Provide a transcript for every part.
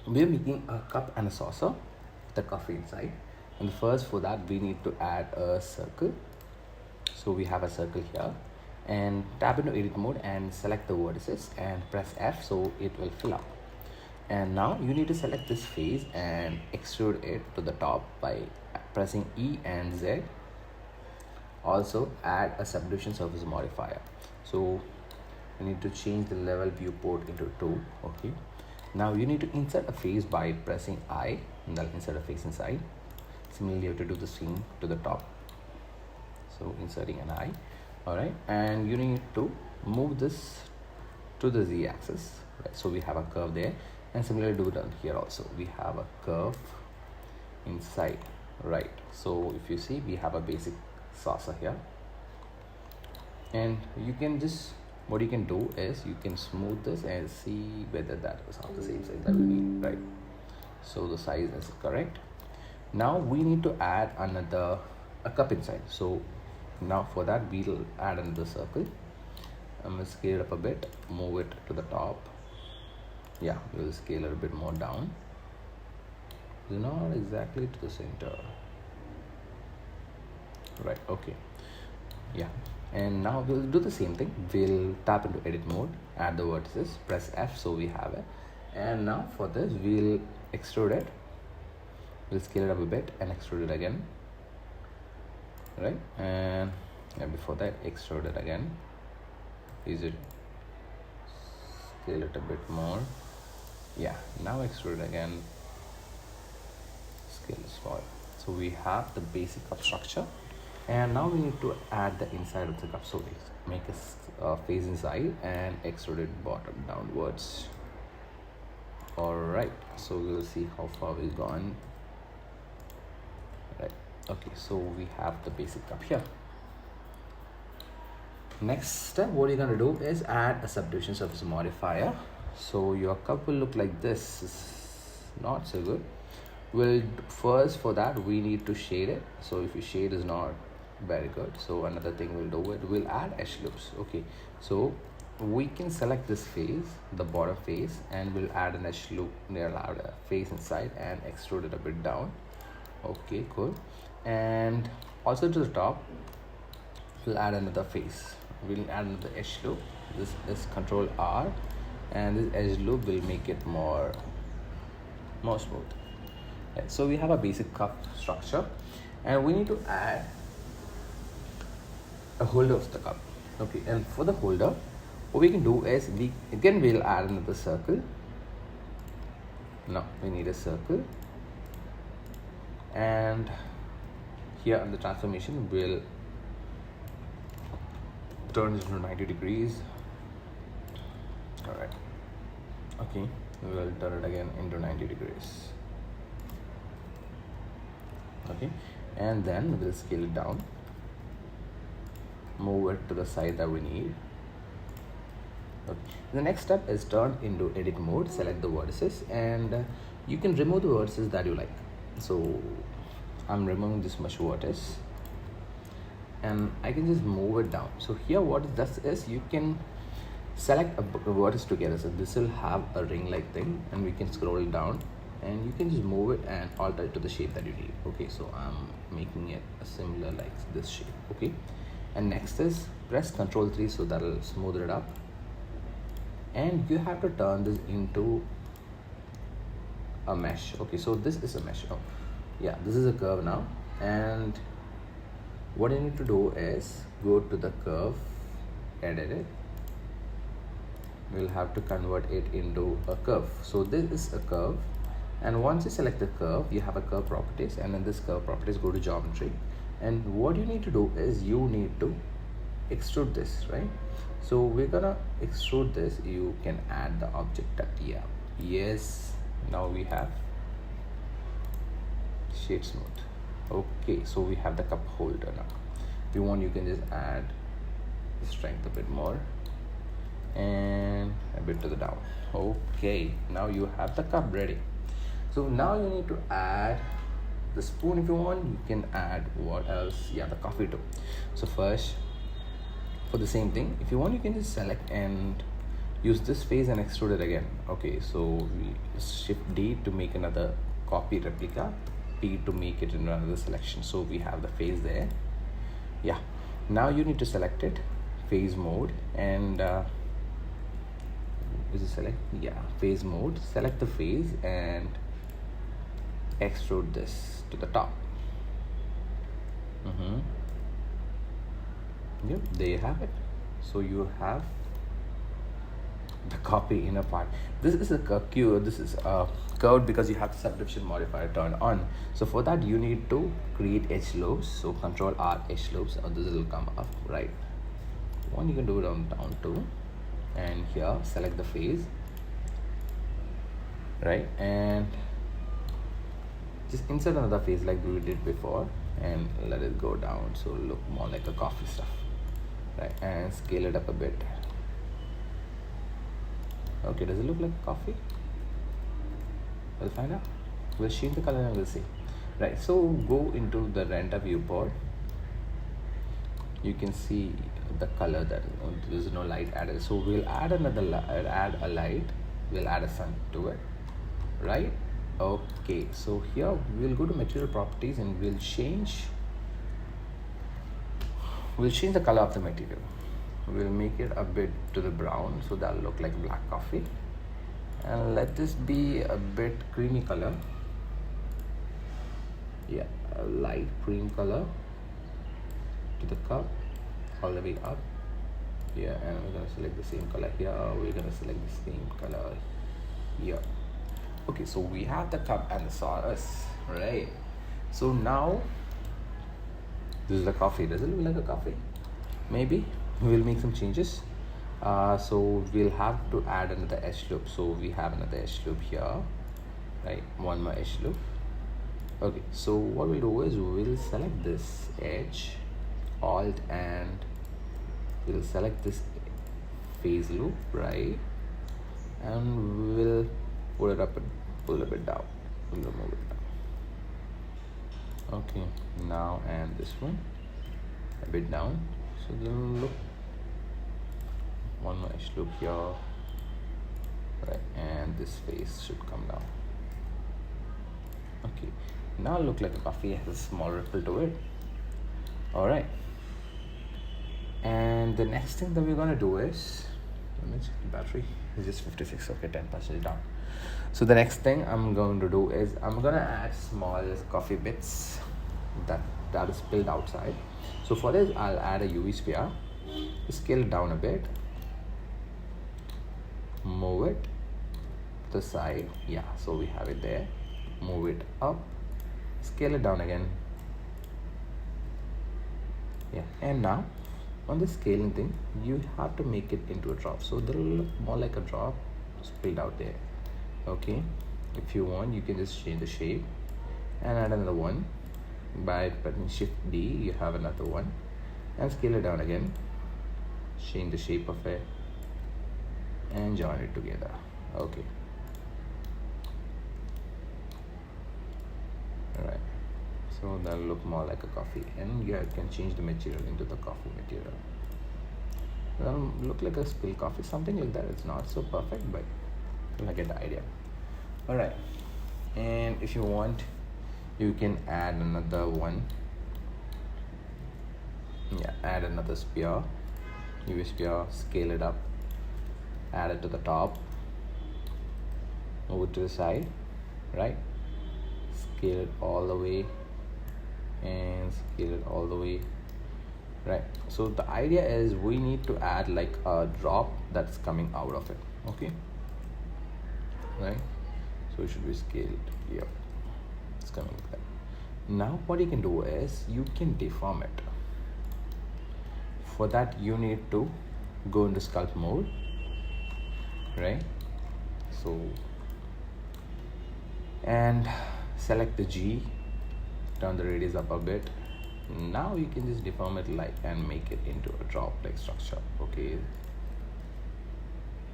we're making a cup and a saucer with the coffee inside. And first, for that, we need to add a circle. So we have a circle here, and tap into edit mode and select the vertices and press F so it will fill up. And now you need to select this face and extrude it to the top by pressing E and Z. Also add a subdivision surface modifier. So you need to change the level viewport into 2. Okay, now you need to insert a face by pressing I, and that'll insert a face inside. Similarly, you have to do the same to the top. So inserting an eye. All right, and you need to move this to the Z axis. Right, so we have a curve there, and similarly do it on here also. We have a curve inside. Right, so if you see, we have a basic saucer here, and you can just, what you can do is you can smooth this and see whether that is of the same size that we need. Right, so the size is correct. Now we need to add a cup inside. So now for that, we'll add another circle. I'm gonna scale it up a bit, move it to the top. Yeah, we'll scale it a bit more down. Not exactly to the center. Right, okay. Yeah, and now we'll do the same thing. We'll tap into edit mode, add the vertices, press F so we have it. And now for this, we'll extrude it. We'll scale it up a bit and extrude it again. Right, and before that, extrude it again. Is it scale it a bit more? Yeah, now extrude it again. Scale is small. So we have the basic cup structure, and now we need to add the inside of the cup. So we make a face inside and extrude it bottom downwards. All right, so we'll see how far we've gone. Right, okay, so we have the basic cup here. Next step, what you're gonna do is add a subdivision surface modifier. So your cup will look like this. It's not so good. Well, first for that we need to shade it. So if your shade is not very good, so another thing we'll do it, we'll add edge loops. Okay, so we can select this face, the bottom face, and we'll add an edge loop near the face inside and extrude it a bit down. Okay, cool. And also to the top, we'll add another face. We'll add another edge loop. This is Control R, and this edge loop will make it more smooth. Right, so we have a basic cup structure, and we need to add a holder of the cup. Okay, and for the holder, what we can do is we'll add another circle. Now we need a circle, and here on the transformation, we'll turn it into 90 degrees. All right, okay, we'll turn it again into 90 degrees. Okay, and then we'll scale it down, move it to the side that we need. Okay. The next step is turn into edit mode, select the vertices, and you can remove the vertices that you like. So I'm removing this much vertex, and I can just move it down. So here what it does is you can select a vertex together. So this will have a ring like thing, and we can scroll it down, and you can just move it and alter it to the shape that you need. Okay, so I'm making it a similar like this shape. Okay, and next is press Ctrl 3, so that'll smooth it up, and you have to turn this into a mesh. Okay, so this is a mesh. Oh yeah, this is a curve now, and what you need to do is go to the curve, edit it. We'll have to convert it into a curve. So this is a curve, and once you select the curve, you have a curve properties, and in this curve properties, go to geometry, and what you need to do is you need to extrude this, right? So we're gonna extrude this. You can add the object type. Yeah, yes, now we have shade smooth. Okay, so we have the cup holder now. If you want, you can just add the strength a bit more and a bit to the down. Okay, now you have the cup ready. So now you need to add the spoon. If you want, you can add what else? Yeah, the coffee too. So first, for the same thing, if you want, you can just select and use this face and extrude it again. Okay, so we shift D to make another copy replica, P to make it in another selection. So we have the face there. Yeah, now you need to select it, phase mode, and is it select? Yeah, phase mode. Select the phase and extrude this to the top. Yep, there you have it. So you have the copy inner part. This is a curve. This is a curved because you have the subdivision modifier turned on. So for that you need to create edge lobes. So Control R edge lobes, or this will come up, right? One you can do it on down to, and here select the face, right, and just insert another face like we did before and let it go down so look more like a coffee stuff, right, and scale it up a bit. Okay, does it look like coffee? We'll find out. We'll change the color and we'll see. Right, so go into the render viewport. You can see the color that there's no light added. So we'll add add a light. We'll add a sun to it, right? Okay, so here we'll go to material properties and we'll change the color of the material. We'll make it a bit to the brown, so that'll look like black coffee, and let this be a bit creamy color. Yeah, a light cream color to the cup all the way up. Yeah, and we're gonna select the same color here. We're gonna select the same color here. Okay, so we have the cup and the sauce, right? So now this is the coffee. Does it look like a coffee? Maybe. We'll make some changes. So we'll have to add another edge loop. So we have another edge loop here, right? One more edge loop. Okay, so what we'll do is we'll select this edge, Alt, and we'll select this phase loop, right? And we'll pull it up and pull a bit down. We'll remove it down. Okay, now and this one a bit down. So then look, one more edge loop here, right, and this face should come down. Okay, now look like a coffee, has a small ripple to it. All right, and the next thing that we're gonna do is, let me check the battery. It's just 56. Okay, 10% down. So the next thing I'm going to do is I'm gonna add small coffee bits that is spilled outside. So for this I'll add a UV sphere, scale it down a bit, move it to the side. Yeah, so we have it there. Move it up, scale it down again. Yeah, and now on the scaling thing you have to make it into a drop, so that'll look more like a drop spilled out there. Okay, if you want you can just change the shape and add another one by pressing Shift D. You have another one, and scale it down again, change the shape of it and join it together. Okay, alright, so that'll look more like a coffee, and you can change the material into the coffee material. That'll look like a spill coffee, something like that. It's not so perfect, but I get the idea. Alright, and if you want you can add another one. Yeah, add another sphere, UV sphere, scale it up, add it to the top, move it to the side, right, scale it all the way and scale it all the way, right. So the idea is we need to add like a drop that's coming out of it. Okay, right, so it should be scaled. Yep, it's coming like that. Now what you can do is you can deform it. For that you need to go into sculpt mode, right, so and select the G, turn the radius up a bit. Now you can just deform it like and make it into a drop like structure. Okay,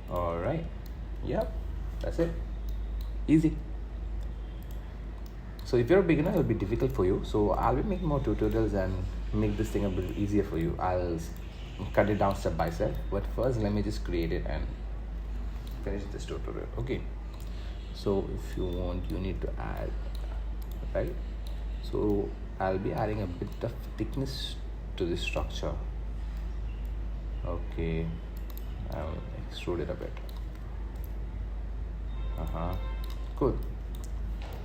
all right, yep, that's it, easy. So if you're a beginner, it'll be difficult for you. So I'll be making more tutorials and make this thing a bit easier for you. I'll cut it down step by step. But first, let me just create it and finish this tutorial. Okay, so if you want, you need to add, right? So I'll be adding a bit of thickness to this structure. Okay, I'll extrude it a bit. Cool.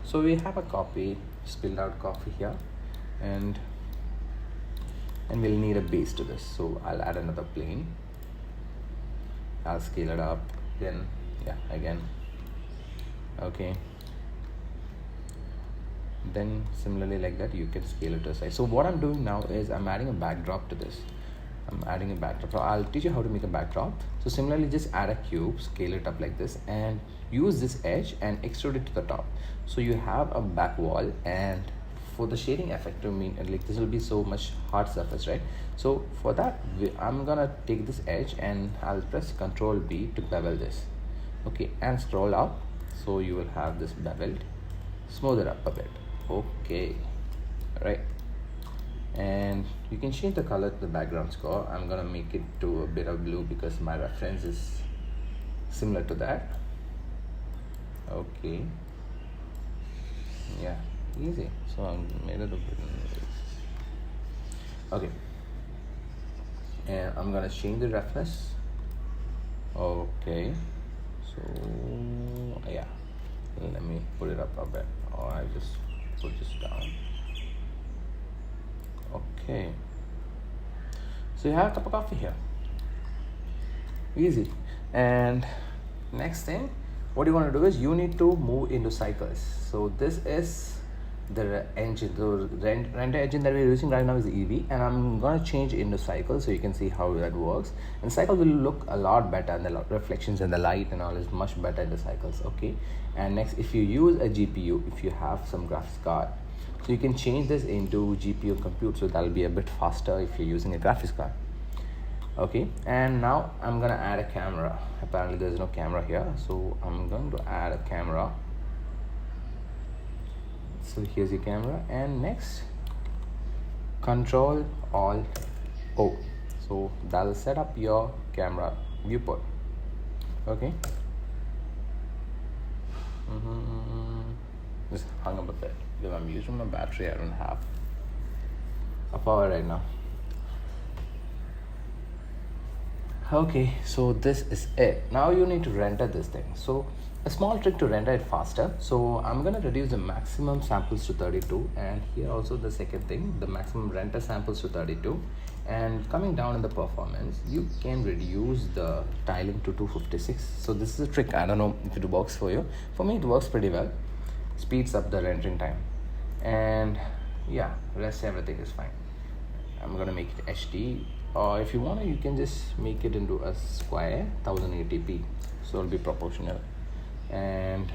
So we have a copy, spilled out coffee here, and we'll need a base to this. So I'll add another plane. I'll scale it up. Then again. Okay. Then similarly like that, you can scale it to the side. So what I'm doing now is I'm adding a backdrop to this. I'm adding a backdrop. So I'll teach you how to make a backdrop. So similarly, just add a cube, scale it up like this, and use this edge and extrude it to the top. So you have a back wall, and for the shading effect to mean like this will be so much hard surface, right? So for that, I'm gonna take this edge and I'll press Ctrl B to bevel this. Okay, and scroll up. So you will have this beveled. Smooth it up a bit. Okay, right. And you can change the color to the background score. I'm gonna make it to a bit of blue because my reference is similar to that. Okay, yeah, easy. So I made it a bit. Okay, and I'm gonna change the roughness. Okay, so yeah, let me put it up a bit, or I just put this down. Okay, so you have a cup of coffee here. Easy. And next thing, what you want to do is you need to move into cycles. So this is the engine, the render engine that we're using right now is EV, and I'm gonna change into cycles so you can see how that works. And cycle will look a lot better, and the reflections and the light and all is much better in the cycles. Okay, and next, if you use a GPU, if you have some graphics card, so you can change this into GPU compute, so that'll be a bit faster if you're using a graphics card. Okay, and now I'm gonna add a camera. Apparently there's no camera here, so I'm going to add a camera. So here's your camera, and next, Control Alt O. So that'll set up your camera viewport. Okay. Just hung up a bit because I'm using my battery. I don't have a power right now. Okay, so this is it. Now you need to render this thing. So a small trick to render it faster. So I'm gonna reduce the maximum samples to 32, and here also the second thing, the maximum render samples to 32. And coming down in the performance, you can reduce the tiling to 256. So this is a trick. I don't know if it works for you. For me, it works pretty well. Speeds up the rendering time, and yeah, rest everything is fine. I'm gonna make it HD, or if you want to, you can just make it into a square 1080p, so it'll be proportional. And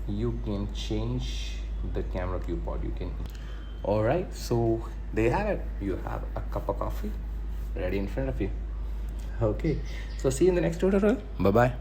you can change the camera viewport. You can. All right, so there you have it. You have a cup of coffee ready in front of you. Okay, so see you in the next tutorial. Bye bye.